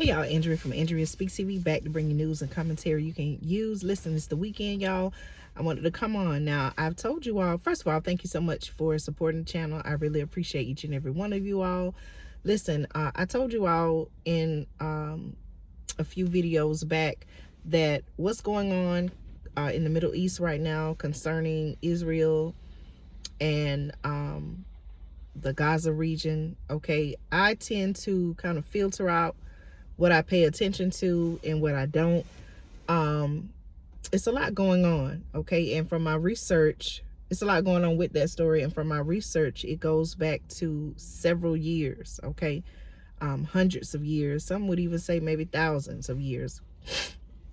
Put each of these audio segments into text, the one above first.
Hey y'all, Andrea from Andrea Speaks TV back to bring you news and commentary you can use. Listen, it's the weekend, y'all. I wanted to come on. Now, I've told you all, first of all, thank you so much for supporting the channel. I really appreciate each and every one of you all. Listen, I told you all in a few videos back that what's going on in the Middle East right now concerning Israel and the Gaza region. Okay, I tend to kind of filter out what I pay attention to and what I don't. It's a lot going on, okay? And from my research, it's a lot going on with that story. And from my research, it goes back to several years, okay? Hundreds of years. Some would even say maybe thousands of years.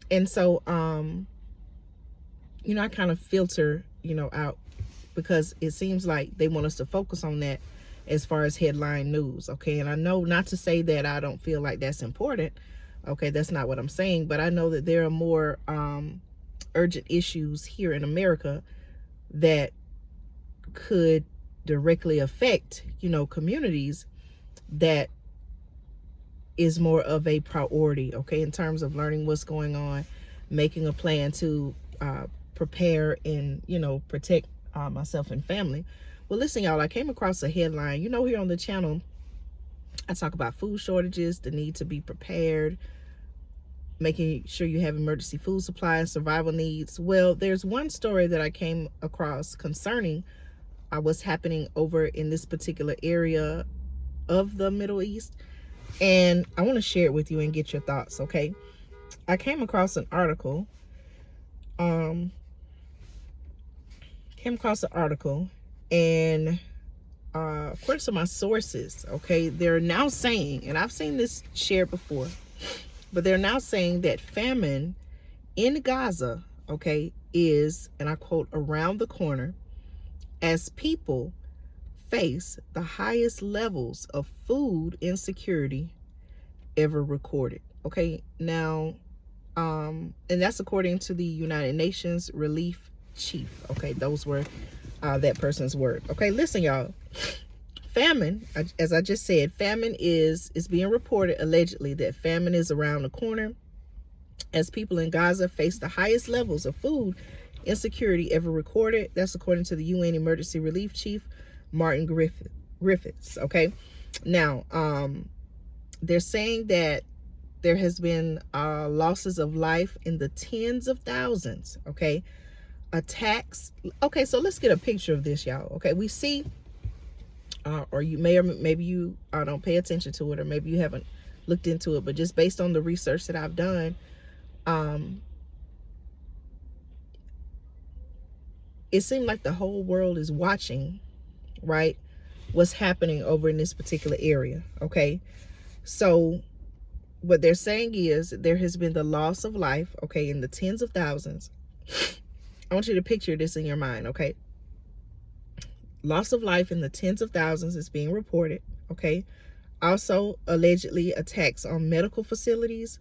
And so, I kind of filter, out because it seems like they want us to focus on that as far as headline news, okay? And I know not to say that I don't feel like that's important, okay? That's not what I'm saying, but I know that there are more urgent issues here in America that could directly affect, communities that is more of a priority, okay? In terms of learning what's going on, making a plan to prepare and, protect myself and family. Well, listen, y'all, I came across a headline. Here on the channel, I talk about food shortages, the need to be prepared, making sure you have emergency food supplies, survival needs. Well, there's one story that I came across concerning what's happening over in this particular area of the Middle East. And I want to share it with you and get your thoughts, okay? I came across an article. And according to my sources, okay, they're now saying, and I've seen this shared before, but they're now saying that famine in Gaza, okay, is, and I quote, around the corner as people face the highest levels of food insecurity ever recorded. Okay, now, and that's according to the United Nations Relief Chief. Okay, those were that person's word. Okay, listen, y'all. Famine, as I just said, famine is being reported allegedly that famine is around the corner as people in Gaza face the highest levels of food insecurity ever recorded. That's according to the UN Emergency Relief Chief, Martin Griffiths. Okay, now they're saying that there has been losses of life in the tens of thousands. Okay, attacks. Okay, so let's get a picture of this, y'all. Okay, we see, or you may, or maybe you don't pay attention to it, or maybe you haven't looked into it, but just based on the research that I've done, it seemed like the whole world is watching, right, what's happening over in this particular area. Okay, so what they're saying is there has been the loss of life, okay, in the tens of thousands. I want you to picture this in your mind, okay? Loss of life in the tens of thousands is being reported, okay? Also, allegedly, attacks on medical facilities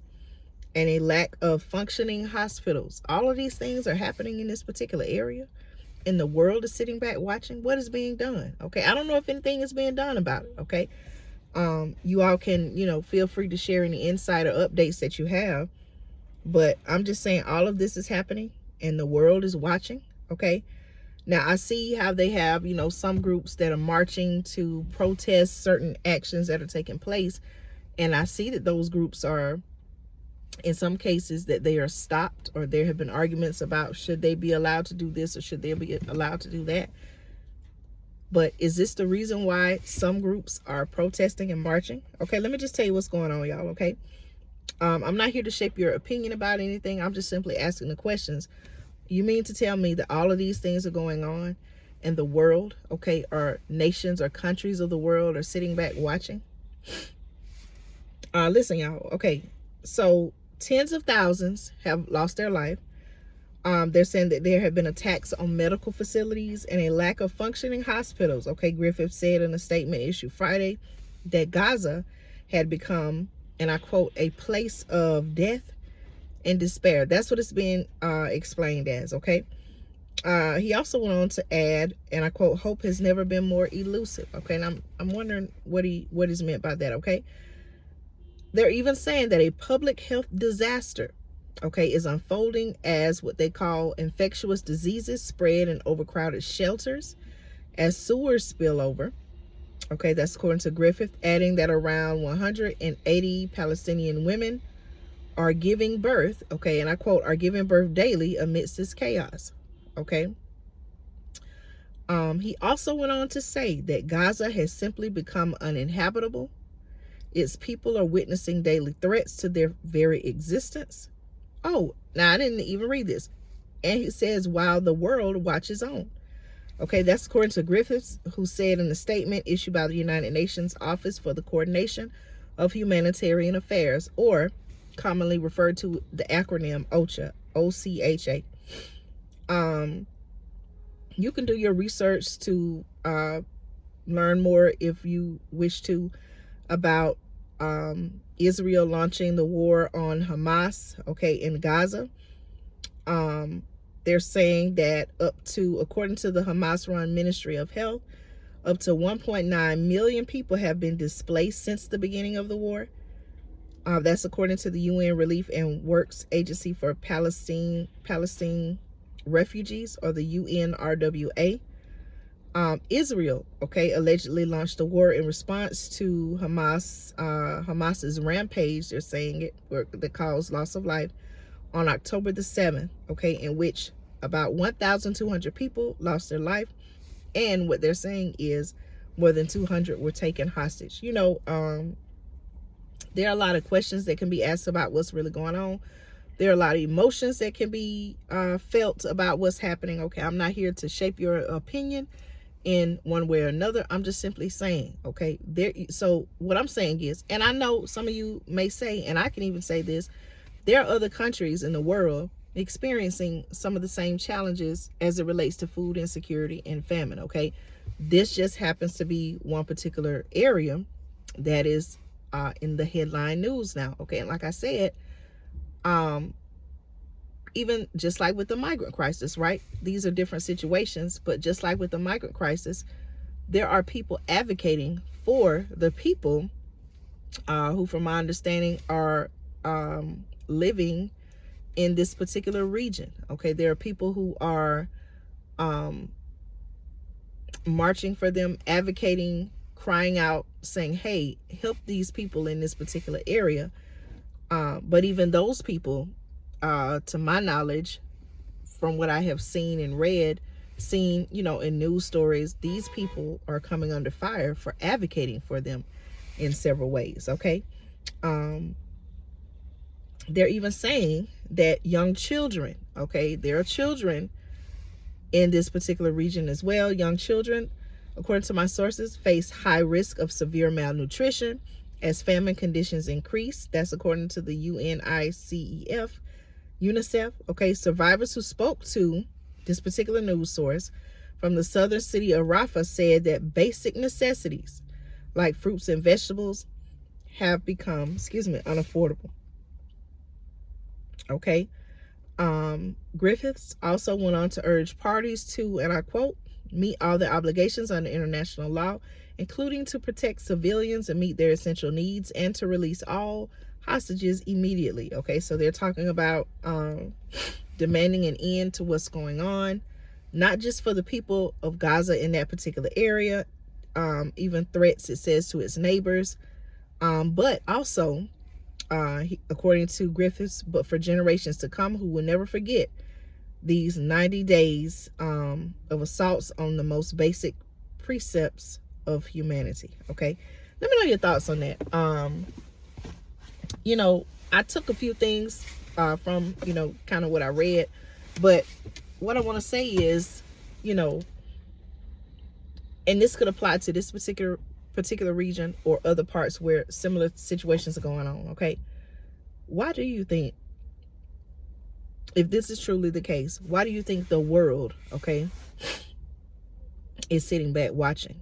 and a lack of functioning hospitals. All of these things are happening in this particular area, and the world is sitting back watching what is being done, okay? I don't know if anything is being done about it, okay? You all can, feel free to share any insight or updates that you have, but I'm just saying all of this is happening and the world is watching, okay? Now, I see how they have, some groups that are marching to protest certain actions that are taking place. And I see that those groups are, in some cases, that they are stopped, or there have been arguments about should they be allowed to do this or should they be allowed to do that. But is this the reason why some groups are protesting and marching? Okay, let me just tell you what's going on, y'all, okay? I'm not here to shape your opinion about anything. I'm just simply asking the questions. You mean to tell me that all of these things are going on and the world, okay, or nations or countries of the world are sitting back watching? Listen, y'all, okay, so tens of thousands have lost their life. They're saying that there have been attacks on medical facilities and a lack of functioning hospitals. Okay, Griffith said in a statement issued Friday that Gaza had become, and I quote, a place of death and despair. That's what it's being explained as, okay? He also went on to add, and I quote, hope has never been more elusive. Okay, and I'm wondering what is meant by that, okay? They're even saying that a public health disaster, okay, is unfolding as what they call infectious diseases spread in overcrowded shelters as sewers spill over. Okay, that's according to Griffith, adding that around 180 Palestinian women are giving birth, okay, and I quote, are giving birth daily amidst this chaos. Okay. He also went on to say that Gaza has simply become uninhabitable. Its people are witnessing daily threats to their very existence. Oh, now I didn't even read this. And he says, while the world watches on. Okay, that's according to Griffiths, who said in a statement issued by the United Nations Office for the Coordination of Humanitarian Affairs, or commonly referred to the acronym OCHA, OCHA. You can do your research to learn more if you wish to about Israel launching the war on Hamas, okay, in Gaza. They're saying that according to the Hamas-run Ministry of Health, up to 1.9 million people have been displaced since the beginning of the war. That's according to the UN Relief and Works Agency for Palestine Refugees, or the UNRWA. Israel, okay, allegedly launched a war in response to Hamas's rampage. They're saying it that caused loss of life on October the 7th, okay, in which about 1,200 people lost their life, and what they're saying is more than 200 were taken hostage. You know, there are a lot of questions that can be asked about what's really going on. There are a lot of emotions that can be felt about what's happening. Okay, I'm not here to shape your opinion in one way or another. I'm just simply saying, okay, so what I'm saying is, and I know some of you may say, and I can even say this, there are other countries in the world experiencing some of the same challenges as it relates to food insecurity and famine, okay? This just happens to be one particular area that is in the headline news now, okay? And like I said, even just like with the migrant crisis, right? These are different situations, but just like with the migrant crisis, there are people advocating for the people who, from my understanding, are living in this particular region. Okay, there are people who are marching for them, advocating, crying out, saying, hey, help these people in this particular area. But even those people, to my knowledge, from what I have seen and seen, you know, in news stories, these people are coming under fire for advocating for them in several ways. Okay. They're even saying that young children, okay, there are children in this particular region as well. Young children, according to my sources, face high risk of severe malnutrition as famine conditions increase. That's according to the UNICEF. Okay, survivors who spoke to this particular news source from the southern city of Rafah said that basic necessities like fruits and vegetables have become, unaffordable. Okay. Griffiths also went on to urge parties to, and I quote, meet all their obligations under international law, including to protect civilians and meet their essential needs, and to release all hostages immediately. Okay, so they're talking about demanding an end to what's going on, not just for the people of Gaza in that particular area, even threats, it says, to its neighbors, but also according to Griffiths, but for generations to come who will never forget these 90 days of assaults on the most basic precepts of humanity. Okay, let me know your thoughts on that. You know, I took a few things from, you know, kind of what I read, but what I want to say is, you know, and this could apply to this particular region or other parts where similar situations are going on. Okay, why do you think, if this is truly the case, why do you think the world, okay, is sitting back watching?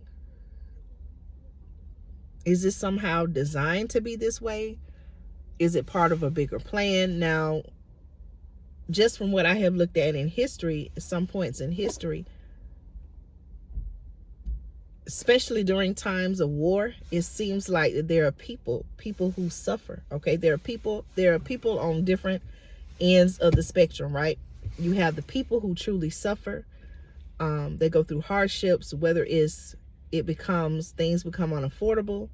Is this somehow designed to be this way? Is it part of a bigger plan? Now, just from what I have looked at in history, some points in history, especially during times of war, it seems like that there are people who suffer. Okay, there are people on different ends of the spectrum, right? You have the people who truly suffer. They go through hardships, whether things become unaffordable.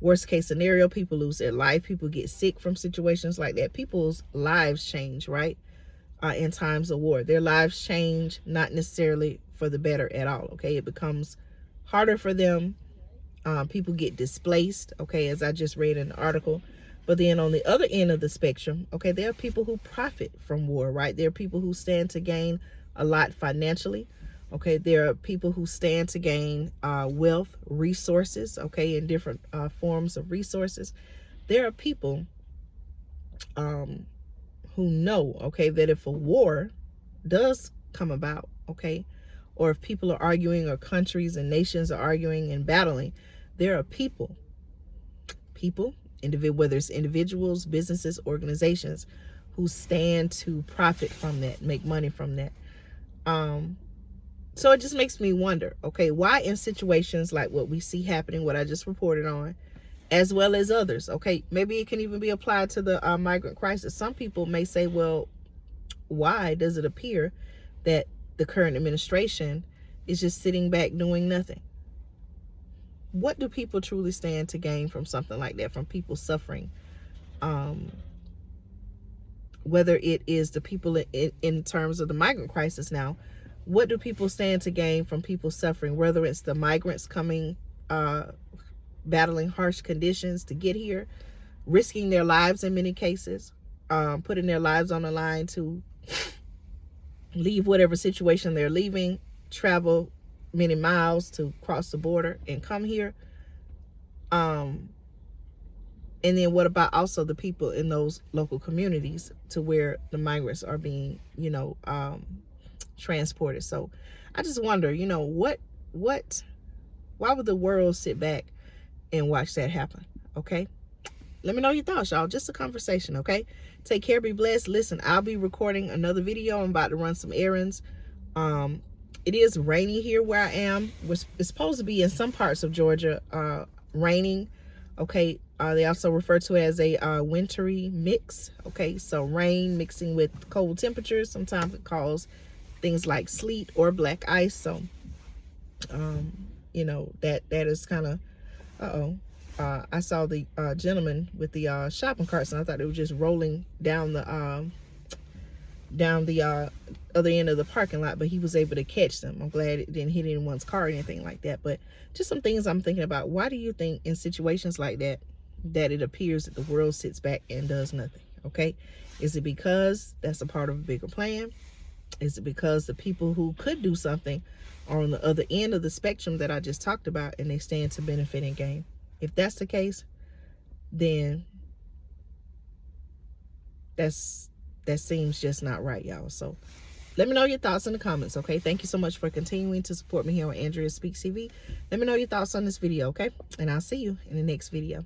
Worst case scenario, people lose their life, people get sick from situations like that. People's lives change, right? In times of war, their lives change, not necessarily for the better at all. Okay, it becomes harder for them. People get displaced, okay, as I just read in the article. But then on the other end of the spectrum, okay, there are people who profit from war, right? There are people who stand to gain a lot financially. Okay, there are people who stand to gain wealth, resources, okay, in different forms of resources. There are people who know, okay, that if a war does come about, okay, or if people are arguing, or countries and nations are arguing and battling, there are people, whether it's individuals, businesses, organizations, who stand to profit from that, make money from that. So it just makes me wonder, okay, why in situations like what we see happening, what I just reported on, as well as others, okay, maybe it can even be applied to the migrant crisis. Some people may say, well, why does it appear that the current administration is just sitting back doing nothing? What do people truly stand to gain from something like that, from people suffering? Whether it is the people in terms of the migrant crisis now, what do people stand to gain from people suffering? Whether it's the migrants coming, battling harsh conditions to get here, risking their lives in many cases, putting their lives on the line to leave whatever situation they're leaving, travel many miles to cross the border and come here. And then what about also the people in those local communities to where the migrants are being, transported? So I just wonder, why would the world sit back and watch that happen? Okay, let me know your thoughts, y'all. Just a conversation. Okay, take care, be blessed. Listen, I'll be recording another video. I'm about to run some errands. It is rainy here where I am. It's supposed to be in some parts of Georgia raining. Okay, they also refer to it as a wintry mix. Okay, so rain mixing with cold temperatures. Sometimes it causes things like sleet or black ice. So that is kind of I saw the gentleman with the shopping carts, and I thought it was just rolling down the other end of the parking lot, but he was able to catch them. I'm glad it didn't hit anyone's car or anything like that. But just some things I'm thinking about. Why do you think in situations like that it appears that the world sits back and does nothing? Okay, is it because that's a part of a bigger plan? Is it because the people who could do something are on the other end of the spectrum that I just talked about, and they stand to benefit and gain? If that's the case, then that seems just not right, y'all. So let me know your thoughts in the comments, okay? Thank you so much for continuing to support me here on Andrea Speaks TV. Let me know your thoughts on this video, okay? And I'll see you in the next video.